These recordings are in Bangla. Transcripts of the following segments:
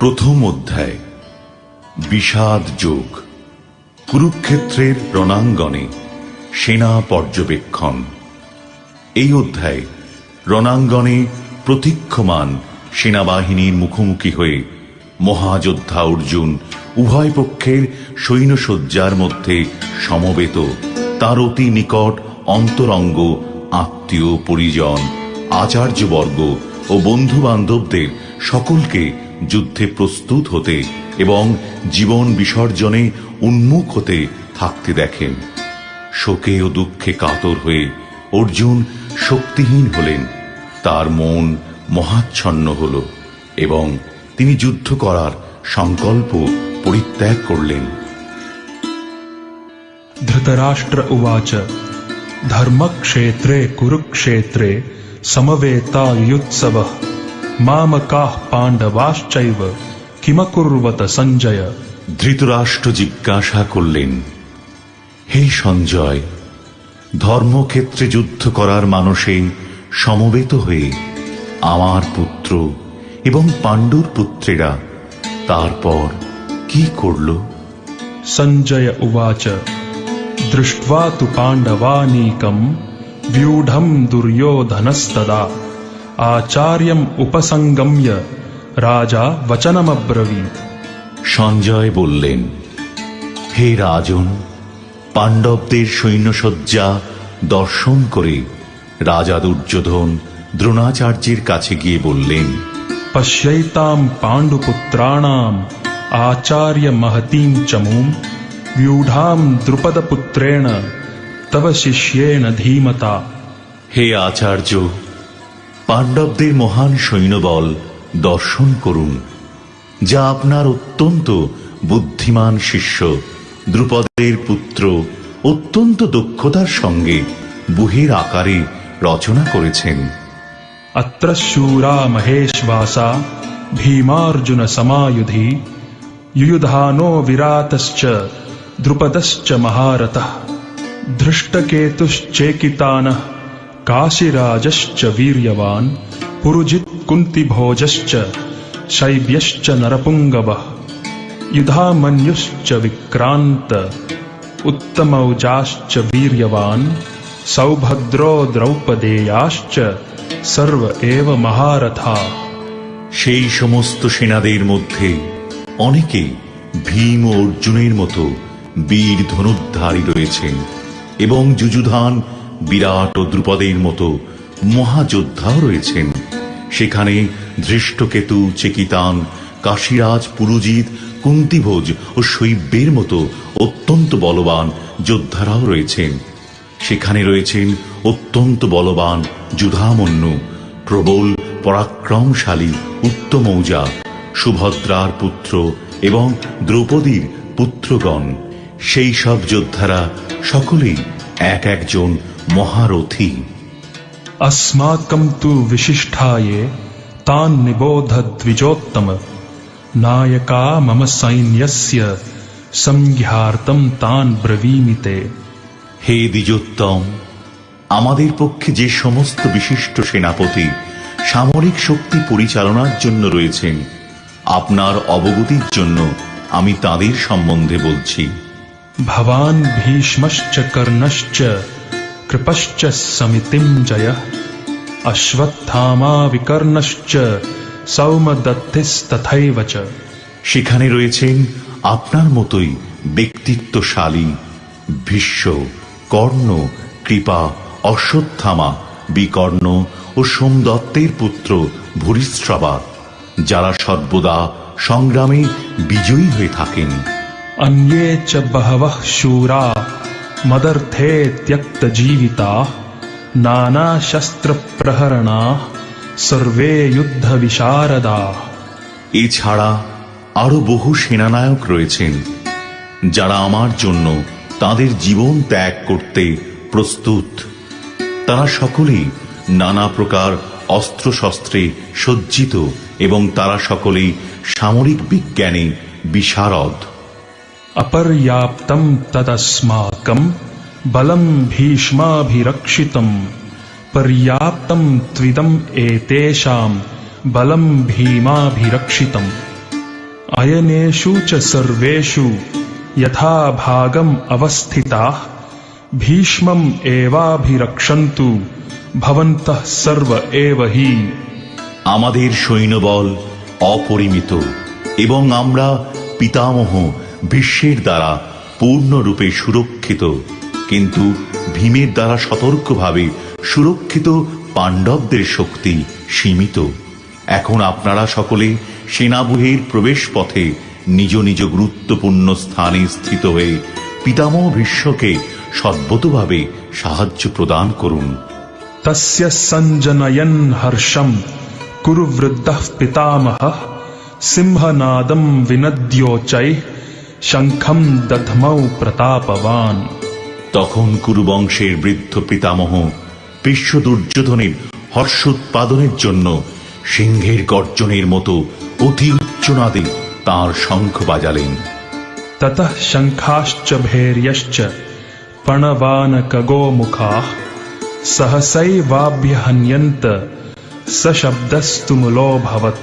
প্রথম অধ্যায় বিষাদ যোগ। কুরুক্ষেত্রের রণাঙ্গনে সেনা পর্যবেক্ষণ। এই অধ্যায়ে রণাঙ্গনে প্রতীক্ষমান সেনাবাহিনীর মুখোমুখি হয়ে মহাযোদ্ধা অর্জুন উভয় পক্ষের সৈন্যসজ্জার মধ্যে সমবেত তার অতি নিকট অন্তরঙ্গ আত্মীয় পরিজন আচার্যবর্গ ও বন্ধু বান্ধবদের সকলকে যুদ্ধে প্রস্তুত হতে এবং জীবন বিসর্জনে উন্মুখ হতে থাকতে দেখেন। শোকে ও দুঃখে কাতর হয়ে অর্জুন শক্তিহীন হলেন, তার মন মহাচ্ছন্ন হল এবং তিনি যুদ্ধ করার সংকল্প পরিত্যাগ করলেন। ধৃতরাষ্ট্র উবাচ ধর্মক্ষেত্রে কুরুক্ষেত্রে সমবেতাयुत्सवः মামকাঃ পাণ্ডবাশ্চৈব কিমকুর্বত সঞ্জয়। ধৃতরাষ্ট্র জিজ্ঞাসা করলেন, হে সঞ্জয়, ধর্মক্ষেত্রে যুদ্ধ করার মানসে সমবেত হয়ে আমার পুত্র এবং পাণ্ডুর পুত্রেরা তারপর কি করল? সঞ্জয় উবাচ দৃष्ट्वा तु पाण्डवानीकं व्यूढं दुर्योधनस्तदा आचार्यम् उपसंगम्य राजा वचनमब्रवीत्। সঞ্জয় বললেন, হে রাজন, পাণ্ডবদের সৈন্যসজ্জা দর্শন করে রাজা দুর্যোধন দ্রোণাচার্যের কাছে গিয়ে বললেন, पश्यैतां पाण्डुपुत्राणाम् आचार्य महतीं चमूं व्यूढां द्रुपदपुत्रेण तव शिष्येण धीमता। হে আচার্য, পাণ্ডবদের মহান সৈন্যবল দর্শন করুন, যা আপনার অত্যন্ত বুদ্ধিমান শিষ্য দ্রুপদের পুত্র অত্যন্ত দক্ষতার সঙ্গে বুহের আকারে রচনা করেছেন। अत्र शूरा महेश्वासा भीमार्जुन समायुधि युयुधानो विरातश्च द्रुपदश्च महारथः धृष्टकेतुश्चेकितानः काशीराजश्च वीर्यवान् पुरुजित् कुन्तिभोजश्च शैब्यश्च नरपुङ्गवः युधामन्युश्च विक्रान्त उत्तमौजाश्च वीर्यवान् सौभद्रो द्रौपदेयाश्च सर्व एव महारथा। সেই সমস্ত সেনাদের মধ্যে অনেকে ভীম ও অর্জুনের মতো বীর ধনুর্ধারী রয়েছেন এবং যুযুধান বিরাট ও দ্রুপদের মতো মহাযোদ্ধাও রয়েছেন। সেখানে ধৃষ্টকেতু চেকিতান কাশীরাজ পুরুজিৎ কুন্তিভোজ ও শৈব্যের মতো অত্যন্ত বলবান যোদ্ধারাও রয়েছেন। সেখানে রয়েছেন অত্যন্ত বলবান যুধামন্যু, প্রবল পরাক্রমশালী উত্তমৌজা, সুভদ্রার পুত্র এবং দ্রৌপদীর পুত্রগণ। সেই সব যোদ্ধারা সকলেই এক একজন মহারথী। अस्माकं तु विशिष्टाये तान् निबोध द्विजोत्तम नायका मम सैन्यस्य संज्ञार्थं तान् ब्रवीमि ते। হে দ্বিজোত্তম, আমাদের পক্ষে যে সমস্ত বিশিষ্ট সেনাপতি সামরিক শক্তি পরিচালনার জন্য রয়েছেন, আপনার অবগতির জন্য আমি তাদের সম্বন্ধে বলছি। भवान् भीष्मश्च कर्णश्च कृपश्च समितिञ्जयः अश्वत्थामा विकर्णश्च सौमदत्तिस्तथैव च। সেখানে রয়েছেন আপনার মতোই ব্যক্তিত্বশালী ভীষ্ম, কর্ণ, কৃপা, অশ্বত্থামা, বিকর্ণ ও সোমদত্তের পুত্র ভূরিশ্রবা, যারা সর্বদা সংগ্রামে বিজয়ী হয়ে থাকেন। अन्ये च बहवः शूरा मदर्थे त्यक्तजीविताः नानाशस्त्रप्रहरणाः सर्वे युद्धविशारदाः। এছাড়া আরো বহু সেনানায়ক রয়েছেন, যারা আমার জন্য তাদের জীবন ত্যাগ করতে প্রস্তুত। তারা সকলেই নানা প্রকার অস্ত্রশস্ত্রে সজ্জিত এবং তারা সকলেই সামরিক বিজ্ঞানে বিশারদ। अपर्याप्तं तदस्माकं बलं भीष्माभिरक्षितं पर्याप्तं त्विदं एतेषां बलं भीमाभिरक्षितम्। अयनेषु च सर्वेषु यथा भागम् अवस्थिताः भीष्मम् एवाभिरक्षन्तु भवन्तः सर्व एव हि। আমাদের সৈন্যবল অপরিমিত এবং আমরা পিতামহ ভীষ্মের দ্বারা পূর্ণরূপে সুরক্ষিত, কিন্তু ভীমের দ্বারা সতর্কভাবে সুরক্ষিত পাণ্ডবদের শক্তি সীমিত। এখন আপনারা সকলে সেনাব্যূহের প্রবেশ পথে নিজ নিজ গুরুত্বপূর্ণ স্থানে স্থিত হয়ে পিতামহ ভীষ্মকে সদ্বতভাবে সাহায্য প্রদান করুন। तस्य सञ्जनयन् हर्षम् कुरु वृद्धः पितामहः सिंहनादं विनद्योच्चैः शङ्खं दध्मौ प्रतापवान्। তখন কুরুবংশের বৃদ্ধ পিতামহ ভীষ্ম দুর্যোধনের হর্ষোৎপাদনের জন্য সিংহের গর্জনের মতো অতি উচ্চনাদে তাঁর শঙ্খ বাজালেন। ततः शङ्खाश्च भैर्यश्च पणवानकगोमुखाः सहसैवाभ्यहन्यन्त सशब्दस्तुमुलोऽभवत्।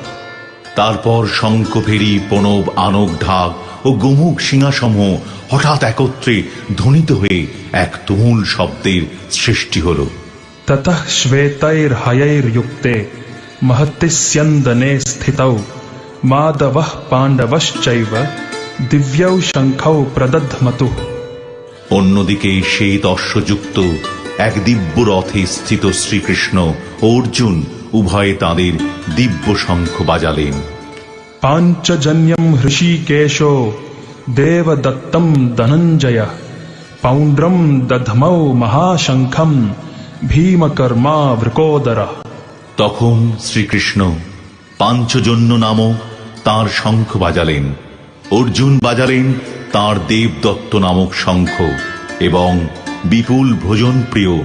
তারপর শঙ্খভেরী প্রণব আনক ঢাক ও গোমুখ সিংহাসমূহ হঠাৎ একত্রে ধ্বনিত হয়ে এক তুমুল শব্দের সৃষ্টি হল। ततः श्वेतैर्हयैर्युक्ते महति स्यन्दने स्थितौ माधवः पाण्डवश्चैव दिव्यौ शङ्खौ प्रदध्मतुः। অন্যদিকে শ্বেত অশ্বযুক্ত এক দিব্য রথে স্থিত শ্রীকৃষ্ণ ও অর্জুন উভয়ে তাঁদের দিব্য শঙ্খ বাজালেন। पाञ्चजन्यं हृषीकेशो देवदत्तं धनञ्जयः पौण्ड्रं दध्मौ महाशङ्खं भीमकर्मा वृकोदरः। তখন শ্রীকৃষ্ণ পাঞ্চজন্য নামক তাঁর শঙ্খ বাজালেন, অর্জুন বাজালেন তাঁর দেবদত্ত নামক শঙ্খ এবং বিপুল ভোজন প্রিয়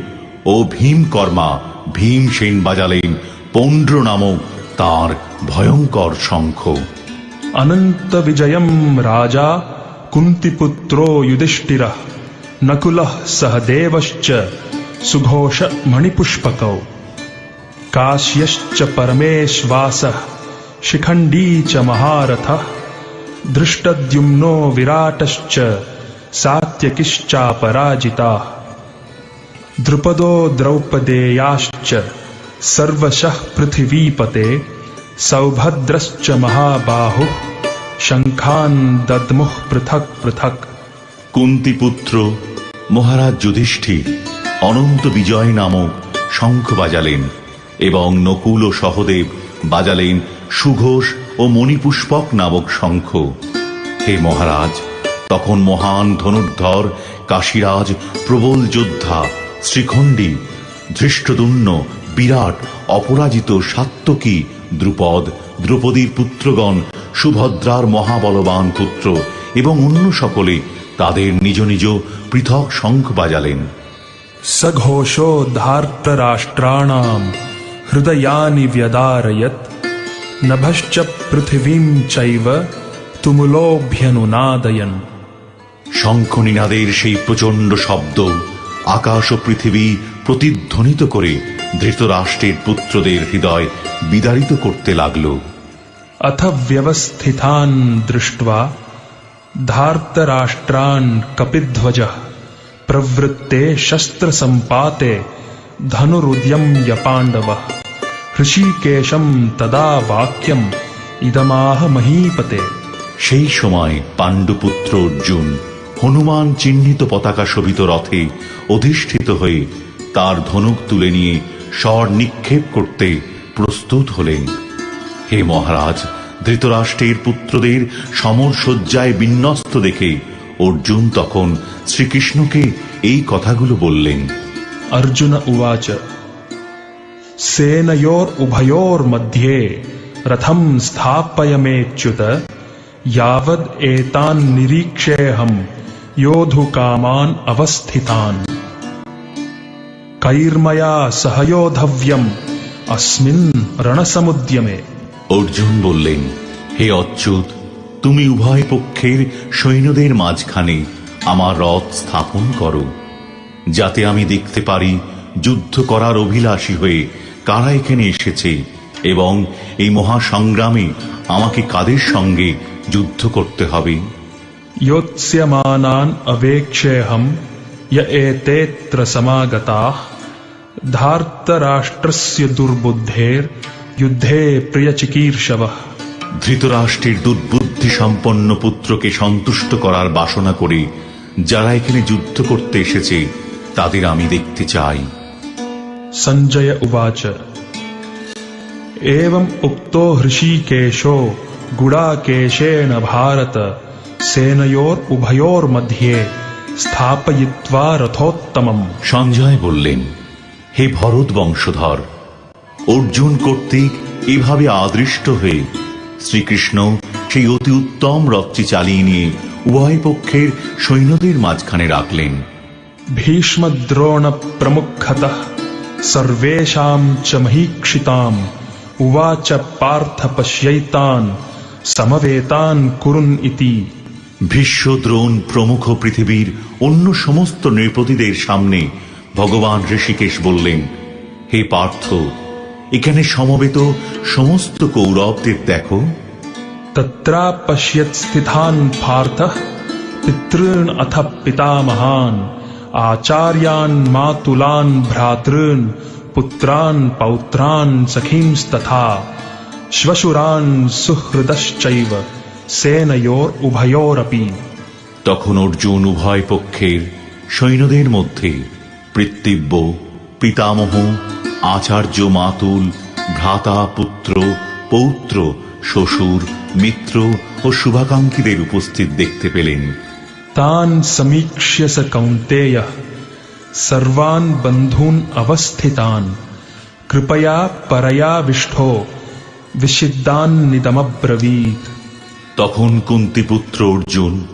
ও ভীমকর্মা ভীমসেন বাজালেন পৌণ্ড্র নামক তাঁর ভয়ঙ্কর শঙ্খ। अनन्तविजयं राजा कुन्तिपुत्रो युधिष्ठिरः नकुलः सहदेवश्च सुघोष मणिपुष्पकौ काश्यश्च परमेश्वासः शिखण्डी च महारथः धृष्टद्युम्नो विराटश्च सात्यकिश्चापराजिताः द्रुपदो द्रौपदेयाश्च सर्वशः पृथिवीपते सौभद्रश्च महाबाहुः शङ्खान् दद्मुः पृथक् पृथक्। কুন্তিপুত্র মহারাজ যুধিষ্ঠির অনন্ত বিজয় নামক শঙ্খ বাজালেন এবং নকুল ও সহদেব বাজালেন সুঘোষ ও মণিপুষ্পক নামক শঙ্খ। হে মহারাজ, তখন মহান ধনুর্ধর কাশীরাজ প্রবল যোদ্ধা শ্রীখণ্ডী ধৃষ্টদ্যুম্ন বিরাট অপরাজিত সাত্যকী দ্রুপদ দ্রৌপদীর পুত্রগণ সুভদ্রার মহাবলবান পুত্র এবং অন্য সকলে তাদের নিজ নিজ পৃথক শঙ্খ বাজালেন। सघोषो धार्तराष्ट्राणां हृदयानि व्यदारयत् नभश्च पृथिवीं चैव तुमुलोऽभ्यनुनादयन्। শঙ্খনিনাদের সেই প্রচণ্ড শব্দ আকাশ ও পৃথিবী প্রতিধ্বনিত করে ধৃতরাষ্ট্রের পুত্রদের হৃদয় বিদারিত করতে লাগল। अथ व्यवस्थितान् दृष्ट्वा धार्तराष्ट्रान् कपिध्वजः प्रवृत्ते शस्त्रसम्पाते धनुरुद्यम्य पाण्डवः ऋषिकेशं तदा वाक्यम् इदमाह महीपते। সেই সময় পাণ্ডুপুত্র অর্জুন হনুমান চিহ্নিত পতাকা শোভিত রথে অধিষ্ঠিত হয়ে তার ধনুক তুলে নিয়ে স্বর নিক্ষেপ করতে প্রস্তুত হলেন। হে মহারাজ, ধৃতরাষ্ট্রের পুত্রদের সমরসজ্জায় বিন্যস্ত দেখে অর্জুন তখন শ্রীকৃষ্ণকে এই কথাগুলো বললেন। अर्जुन उवाच सेनयोरुभयोर्मध्ये रथं स्थापयमेच्युत यावद् एतान् निरीक्षेऽहं योद्धुकामान् अवस्थितान् कैर्मया सहयोद्धव्यम् अस्मिन् रणसमुद्यमे। অর্জুন বললেন, হে অচ্যুত, তুমি উভয় পক্ষের সৈন্যদের মাঝখানে আমার রথ স্থাপন করো, যাতে আমি দেখতে পারি যুদ্ধ করার অভিলাষী হয়ে কারা এখানে এসেছে এবং এই মহাসংগ্রামে আমাকে কাদের সঙ্গে যুদ্ধ করতে হবে। योत्स्यमानान् अवेक्षेऽहं य एतेऽत्र समागताः धार्तराष्ट्रस्य दुर्बुद्धेर्युद्धे प्रियचिकीर्षवः। ধৃতরাষ্ট্রের দুর্বুদ্ধি সম্পন্ন পুত্রকে সন্তুষ্ট করার বাসনা করে যারা এখানে যুদ্ধ করতে এসেছে তাদের আমি দেখতে চাই। सञ्जय उवाच एवम् उक्तो हृषीकेशो गुडाकेशेन भारत सेनयोरुभयोर्मध्ये स्थापयित्वा रथोत्तमम्। সঞ্জয় বললেন, হে ভরত বংশধর, অর্জুন কর্তৃক এভাবে আদৃষ্ট হয়ে শ্রীকৃষ্ণ সেই অতি উত্তম রথটি চালিয়ে নিয়ে উভয় পক্ষের সৈন্যদের মাঝখানে রাখলেন। भीष्मद्रोण प्रमुखतः सर्वेषां च महीक्षिताम् उवाच पार्थ पश्यैतान् समवेतान् कुरुन् इति। ভীষ্ম দ্রোণ প্রমুখ পৃথিবীর অন্য সমস্ত নৃপতিদের সামনে ভগবান ঋষিকেশ বললেন, হে পার্থ, এখানে সমবেত সমস্ত কৌরবদের দেখো। तत्रा पश्यत् स्थितान् पार्थः पितॄन् अथ पितामहान् आचार्यान् मातुलान् भ्रातॄन् पुत्रान् पौत्रान् सखींस्तथा श्वशुरान् सुहृदश्चैव सेनयोरुभयोरपि। তখন অর্জুন উভয় পক্ষের সৈন্যদের মধ্যে পিতৃব্য, পিতামহ, আচার্য, মাতুল, ভ্রাতা, পুত্র, পৌত্র, শ্বশুর, মিত্র ও শুভাকাঙ্ক্ষীদের উপস্থিত দেখতে পেলেন। तान् समीक्ष्य स कौन्तेयः सर्वान् बन्धून् अवस्थितान् कृपया परयाविष्ठो विषिद्धान्निदमब्रवीत्। তখন কুন্তিপুত্র অর্জুন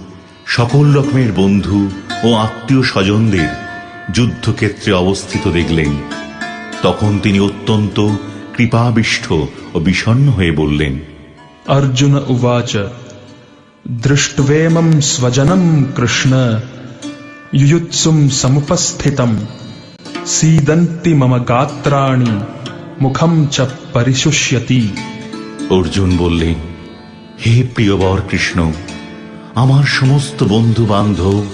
সকল রকমের বন্ধু ও আত্মীয় স্বজনদের যুদ্ধক্ষেত্রে অবস্থিত দেখলেন। তখন তিনি অত্যন্ত কৃপাবিষ্ঠ ও বিষণ্ণ হয়ে বললেন, अर्जुन उवाच दृष्ट्वेमं स्वजनं कृष्ण युयुत्सुं समुपस्थितं सीदन्ति मम गात्राणि मुखं च परिशुष्यति। অর্জুন বললেন, হে প্রিয়বর কৃষ্ণ, আমার সমস্ত বন্ধু বান্ধব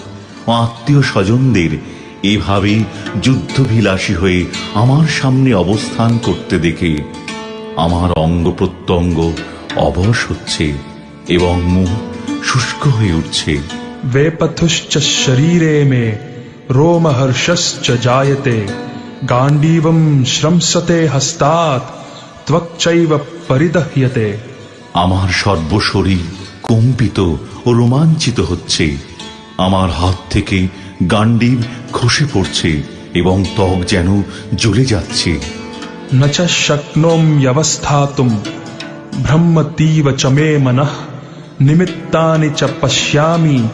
ও আত্মীয় স্বজনদের এভাবে যুদ্ধভিলাষী হয়ে আমার সামনে অবস্থান করতে দেখে আমার অঙ্গ প্রত্যঙ্গ অবশ হচ্ছে এবং মুখ শুষ্ক হয়ে উঠছে। वेपथुश्च शरीरे मे रोमहर्षश्च जायते गाण्डीवं श्रंसते हस्तात् त्वक्चैव परिदह्यते। আমার সর্বশরীর কম্পিত ও রোমাঞ্চিত হচ্ছে, আমার হাত থেকে গান্ডীব খসে পড়ছে এবং ত্বক যেন জ্বলে যাচ্ছে। न च शक्नोम्यवस्थातुं ब्रह्मतीव च मे मनः निमित्तानि च पश्यामि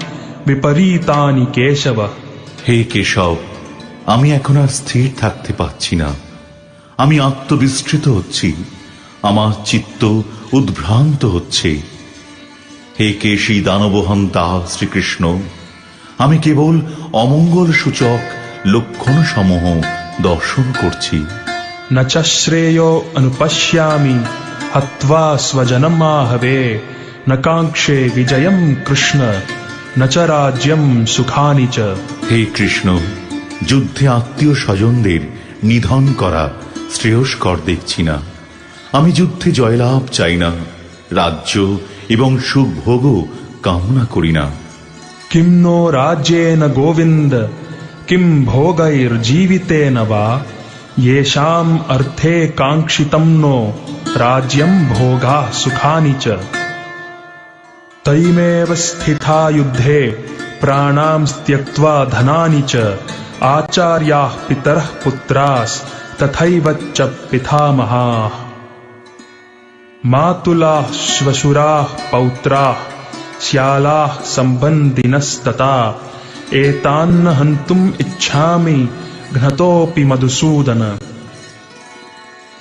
विपरीतानि केशव। হে কেশব, আমি এখন আর স্থির থাকতে পারছি না, আমি আত্মবিস্মৃত হচ্ছি, আমার চিত্ত উদ্ভ্রান্ত হচ্ছে। হে কেশী দানবহন্তা শ্রীকৃষ্ণ, আমি কেবল অমঙ্গল সূচক লক্ষণ সমূহ দর্শন করছি। न च श्रेयो अनुपश्यामि हत्वा स्वजनमाहवे न काङ्क्षे विजयं कृष्ण न च राज्यं सुखानि च। হে কৃষ্ণ, যুদ্ধে আত্মীয় স্বজনদের নিধন করা শ্রেয়স্কর দেখছি না। আমি যুদ্ধে জয়লাভ চাই না, রাজ্য এবং সুখ ভোগও কামনা করি না। किं नो राज्येन गोविन्द किं भोगैर्जीवितेन वा येषाम् अर्थे काङ्क्षितं नो राज्यं भोगाः सुखानि च। तैमेव स्थिता युद्धे प्राणां त्यक्त्वा धनानि च आचार्याः पितरः पुत्रास्तथैव च पितामहाः मातुलाः श्वशुराः पौत्राः श्यालाः सम्बन्धिनस्तथा एतान्न हन्तुम् इच्छामि घ्नतोऽपि मधुसूदन।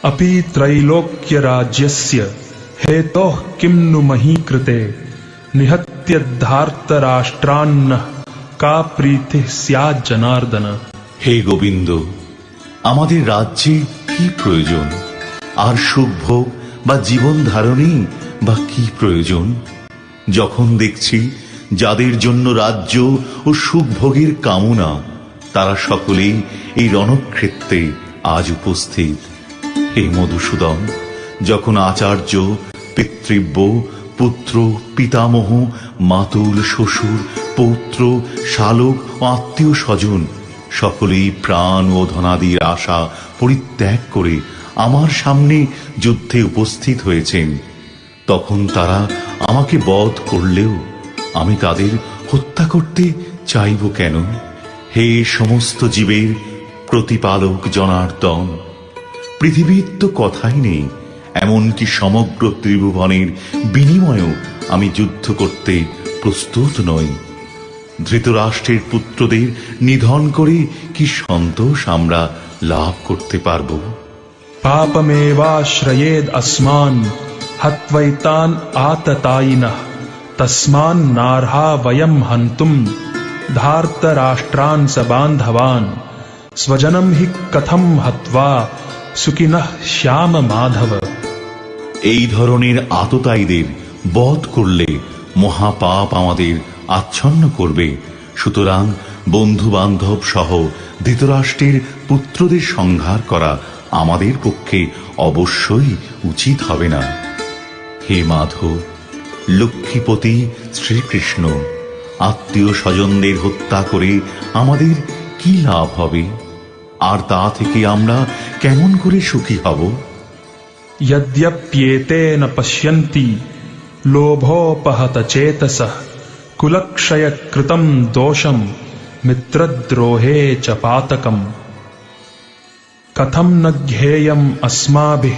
अपि त्रैलोक्यराज्यस्य हेतोः किं नु मही कृते निहत्य धार्तराष्ट्रान्नः का प्रीतिः स्यात् जनार्दन। হে গোবিন্দ, আমাদের রাজ্যে কি প্রয়োজন, আর সুখ ভোগ বা জীবন ধারণেই বা কি প্রয়োজন? যখন দেখছি যাদের জন্য রাজ্য ও সুখভোগের কামনা, তারা সকলেই এই রণক্ষেত্রে আজ উপস্থিত। হে মধুসূদন, যখন আচার্য, পিতৃব্য, পুত্র, পিতামহ, মাতুল, শ্বশুর, পৌত্র, শালক ও আত্মীয় স্বজন সকলেই প্রাণ ও ধনাদির আশা পরিত্যাগ করে আমার সামনে যুদ্ধে উপস্থিত হয়েছেন, তখন তারা আমাকে বধ করলেও আমি তাদের হত্যা করতে চাইব কেন? হে সমস্ত জীবের প্রতিপালক জনার্দন, পৃথিবীর তো কথাই নেই, এমনকি সমগ্র ত্রিভুবনের বিনিময়েও আমি যুদ্ধ করতে প্রস্তুত নই। ধৃতরাষ্ট্রের পুত্রদের নিধন করে কি সন্তোষ আমরা লাভ করতে পারব? पापमेवाश्रयेद अस्मान् हत्वैतान् आततायिनः तस्मान् नार्हा वयं हन्तुं धार्तराष्ट्रान् सबान्धवान् स्वजनं हि कथं हत्वा सुखिनः श्याम माधव। এই ধরনের আততায়ীদের বধ করলে মহাপাপ আমাদের আচ্ছন্ন করবে। সুতরাং বন্ধু বান্ধব সহ ধৃতরাষ্ট্রের পুত্রদের সংহার করা আমাদের পক্ষে অবশ্যই উচিত হবে না। হে মাধব, লক্ষ্মীপতি শ্রীকৃষ্ণ, আত্মীয় স্বজনদের হত্যা করে আমাদের কি লাভ হবে? আর তা থেকে আমরা কেমন করে সুখী হব? यद्यप्येते न पश्यन्ति लोभोपहत चेतसः कुलक्षयकृतं दोषं मित्रद्रोहे च पातकम्। कथं न ज्ञेयम् अस्माभिः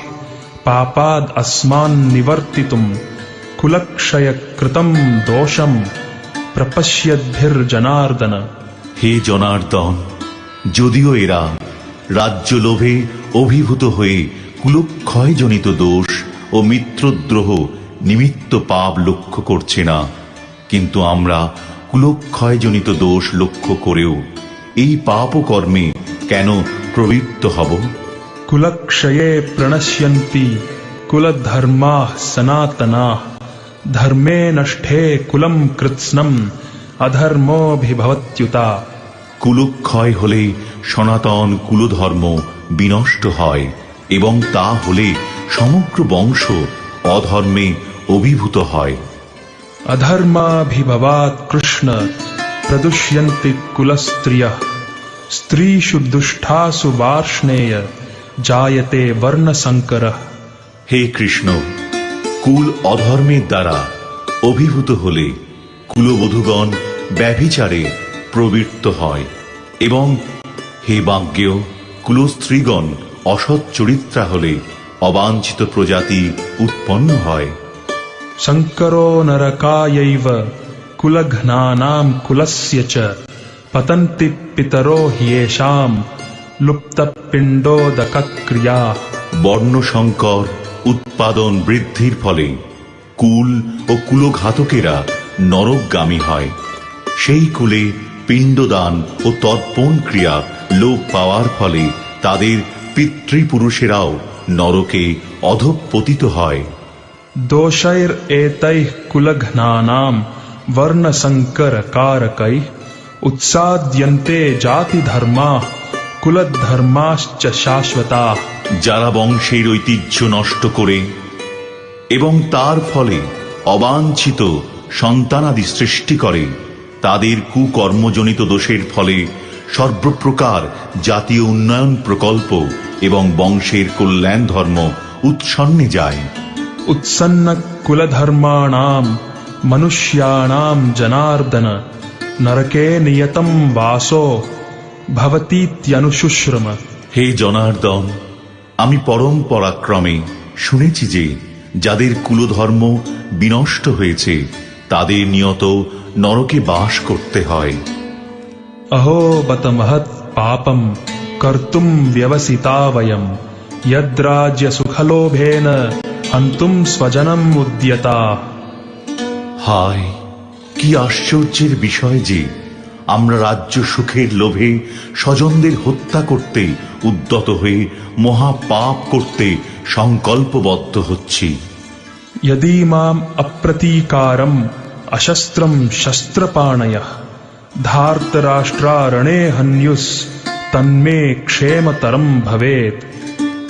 पापाद् अस्मान् निवर्तितुं कुलक्षयकृतं दोषं प्रपश्यद्भिर्जनार्दन। হে জনার্দন, যদিও এরা রাজ্য লোভে অভিভূত হয়ে কুলক্ষয়জনিত দোষ ও মিত্রদ্রোহ নিমিত্ত পাপ লক্ষ্য করছে না, কিন্তু আমরা কুলক্ষয়জনিত দোষ লক্ষ্য করেও এই পাপ কর্মে কেন প্রবৃত্ত হব? कुलक्षये प्रणश्यन्ति कुलधर्माः सनातनाः धर्मे नष्टे कुलं कृत्स्नम् अधर्मोऽभिभवत्युता। কুলক্ষয় হলে সনাতন কুলধর্ম বিনষ্ট হয়, এবং তা হলে সমগ্র বংশ অধর্মে অভিভূত হয়। अधर्माभिभवात् कृष्ण प्रदुष्यन्ति कुलस्त्रियः स्त्रीषु दुष्टासु वार्ष्णेय जायते वर्णसंकरः। হে কৃষ্ণ, কুল অধর্মের দ্বারা অভিভূত হলে কুলবধূগণ ব্যভিচারে প্রবৃত্ত হয়, এবং হে বাজ্ঞেয়, কুলস্ত্রীগণ অসৎ চরিত্রা হলে অবাঞ্ছিত প্রজাতি উৎপন্ন হয়। संकरो नरकायैव कुलघ्नानां कुलस्य च पतन्ति पितरो ह्येषां लुप्तपिण्डोदकक्रिया। বর্ণসংকর উৎপাদন বৃদ্ধির ফলে কুল ও কুলঘাতকেরা নরকগামী হয়। সেই কুলে পিণ্ডদান ও তর্পণ ক্রিয়া লোপ পাওয়ার ফলে তাদের পিতৃপুরুষেরাও নরকে অধঃপতিত হয়। दोषैरेतैः कुलघ्नानां वर्णसंकरकारकैः उत्साद्यन्ते जातिधर्माः कुलधर्माश्च शाश्वताः। যারা বংশের ঐতিহ্য নষ্ট করে এবং তার ফলে অবাঞ্ছিত সন্তানাদি সৃষ্টি করে, তাদের কুকর্মজনিত দোষের ফলে সর্বপ্রকার জাতীয় উন্নয়ন প্রকল্প এবং বংশের কল্যাণ ধর্ম উৎসন্নে যায়। उत्सन्न कुलधर्माणां मनुष्याणां जनार्दन नरके नियतं वासो भवतीत्यनुशुश्रम। হে জনার্দন, আমি পরম পরাক্রমে শুনেছি যে যাদের কুলধর্ম বিনষ্ট হয়েছে তাদের নিয়ত নরকে বাস করতে হয়। अहो बत महत् पापं कर्तुं व्यवसिता वयं यद्राज्य सुखलोभेन हन्तुं स्वजनम् उद्यता। হায়, কি আশ্চর্যের বিষয় যে আমরা রাজ্য সুখের লোভে স্বজনদের হত্যা করতে উদ্যত হয়ে মহাপাপ করতে সংকল্পবদ্ধ হচ্ছি। यदि माम् अप्रतीकारं अशस्त्रं शस्त्रपाणयः धार्तराष्ट्रारणे हन्युस् तन्मे क्षेमतरं भवेत्।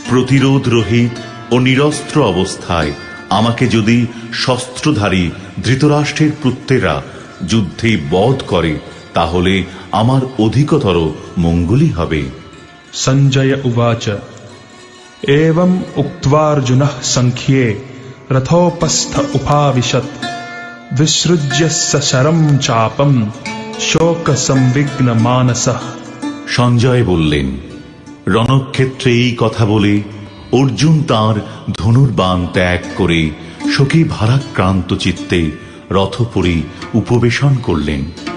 প্রতিরোধ রহিত ও নিরস্ত্র অবস্থায় আমাকে যদি শস্ত্রধারী ধৃতরাষ্ট্রের পুত্রেরা যুদ্ধে বধ করে তাহলে আমার অধিকতর মঙ্গলই হবে। संजय उवाच एवम् उक्त्वार्जुनः सङ्ख्ये रथोपस्थ उपाविशत् विसृज्य सशरं चापं शोकसंविघ्नमानसः। সঞ্জয় বললেন, রণক্ষেত্রে এই কথা বলে অর্জুন তাঁর ধনুর্বাণ ত্যাগ করে শোকে ভারাক্রান্ত চিত্তে রথপরি উপবেশন করলেন।